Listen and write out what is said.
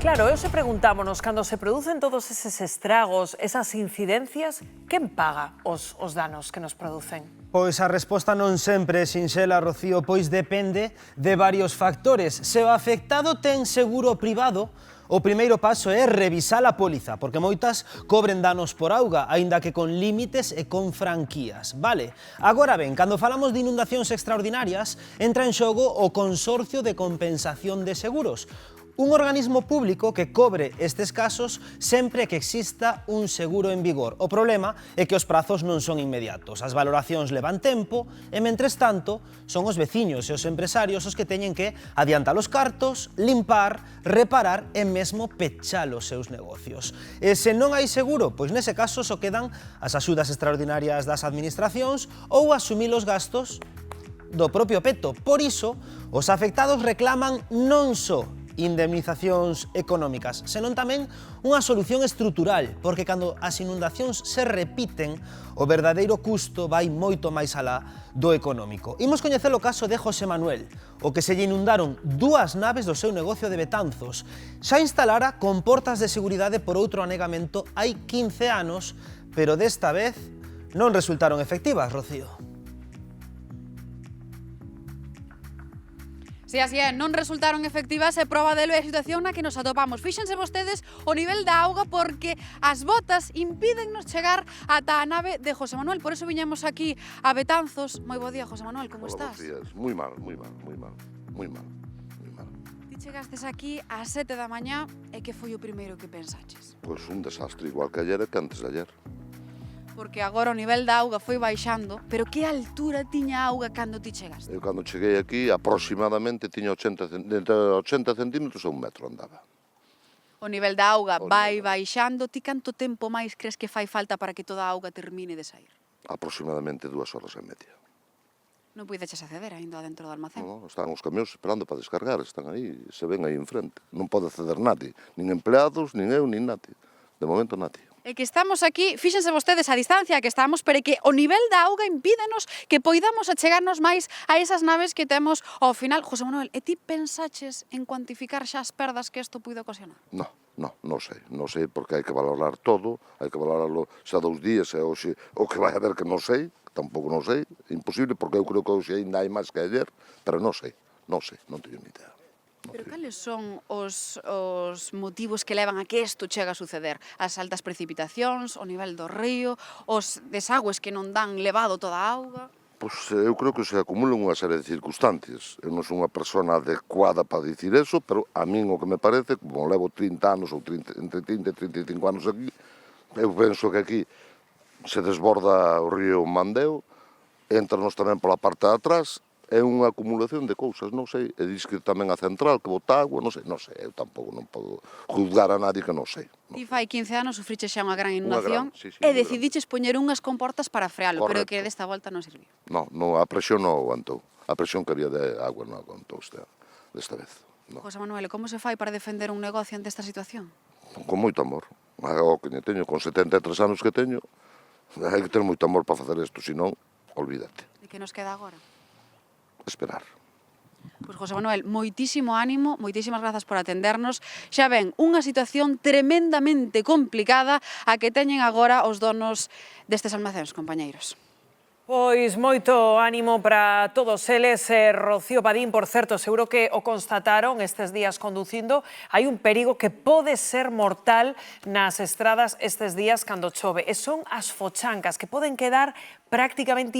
Claro, hoxe preguntámonos, cando se producen todos eses estragos, esas incidencias, quen paga os danos que nos producen? Pois a resposta non sempre é sinxela, Rocío, pois depende de varios factores. Se o afectado ten seguro privado, o primeiro paso é revisar a póliza, porque moitas cobren danos por auga, aínda que con límites e con franquías, vale? Agora ben, cando falamos de inundacións extraordinarias, entra en xogo o Consorcio de Compensación de Seguros, un organismo público que cobre estes casos sempre que exista un seguro en vigor. O problema é que os prazos non son inmediatos, as valoracións levan tempo e, mentres tanto, son os veciños e os empresarios os que teñen que adiantar os cartos, limpar, reparar e mesmo pechar os seus negocios. E se non hai seguro, pois nese caso só quedan as axudas extraordinarias das administracións ou asumir os gastos do propio peto. Por iso, os afectados reclaman non só indemnizacións económicas, senón tamén unha solución estrutural, porque cando as inundacións se repiten, o verdadeiro custo vai moito máis alá do económico. Imos coñecer o caso de José Manuel, o que se lle inundaron dúas naves do seu negocio de Betanzos. Xa instalara comportas de seguridade por outro anegamento hai 15 anos, pero desta vez non resultaron efectivas, Rocío. Si así é, non resultaron efectivas e proba delo é a situación na que nos atopamos. Fíxense vostedes o nivel da auga porque as botas impídennos chegar ata a nave de José Manuel. Por eso viñemos aquí a Betanzos. Moi bo día, José Manuel, como estás? Buenos días. Moi mal, moi mal, moi mal, moi mal, moi mal. Ti chegastes aquí ás 7 da mañá e que foi o primeiro que pensaches? Pois un desastre, igual que ayer e que antes de ayer. Porque agora o nivel da auga foi baixando, pero que altura tiña a auga cando ti chegaste? Eu cando cheguei aquí aproximadamente tiña 80 centímetros a 1 metro andaba. O nivel da auga vai baixando. Ti canto tempo máis crees que fai falta para que toda a auga termine de sair? Aproximadamente 2 horas e media. Non puideches acceder ainda dentro do almacén? No, están os camións esperando para descargar, están aí, se ven aí enfrente. Non pode acceder nadie, nin empleados, nin eu, nin nadie. De momento nadie. É que estamos aquí, fíxense vostedes a distancia que estamos, pero é que o nivel da auga impídenos que poidamos achegarnos máis a esas naves que temos ao final. José Manuel, e ti pensaches en cuantificar xa as perdas que isto puido ocasionar? Non sei, porque hai que valorar todo, hai que valorarlo xa 2 días e hoxe o que vai haber que non sei, tampouco non sei, imposible, porque eu creo que hoxe ainda hai máis que ayer, pero non sei, non teño ni idea. Pero cales son os motivos que levan a que isto chegue a suceder? As altas precipitacións, o nivel do río, os desagües que non dan levado toda a auga? Pois eu creo que se acumulan unha serie de circunstancias. Eu non sou unha persona adecuada para dicir eso, pero a min o que me parece, como levo 30 anos ou entre 30 e 35 anos aquí, eu penso que aquí se desborda o río Mandeo, entranos tamén pola parte de atrás, é unha acumulación de cousas, non sei, e dis que tamén a central que bota agua, non sei, eu tampouco non podo juzgar a nadie que non sei. Ti fai 15 anos sufriches xa unha gran inundación sí, e decidiches poñer unhas comportas para frealo, pero que desta volta non serviu. Non, a presión non aguantou, a presión que había de agua non aguantou desta vez. José Manuel, como se fai para defender un negocio ante esta situación? Con moito amor, o que teño, con 73 anos que teño, hai que ter moito amor para facer isto, senón, olvídate. E que nos queda agora? Esperar. Pois, José Manuel, moitísimo ánimo, moitísimas grazas por atendernos. Xa ven, unha situación tremendamente complicada a que teñen agora os donos destes almacéns, compañeiros. Pois moito ánimo para todos eles. Rocío Padín, por certo, seguro que o constataron estes días conducindo. Hai un perigo que pode ser mortal nas estradas estes días cando chove. E son as fochancas que poden quedar prácticamente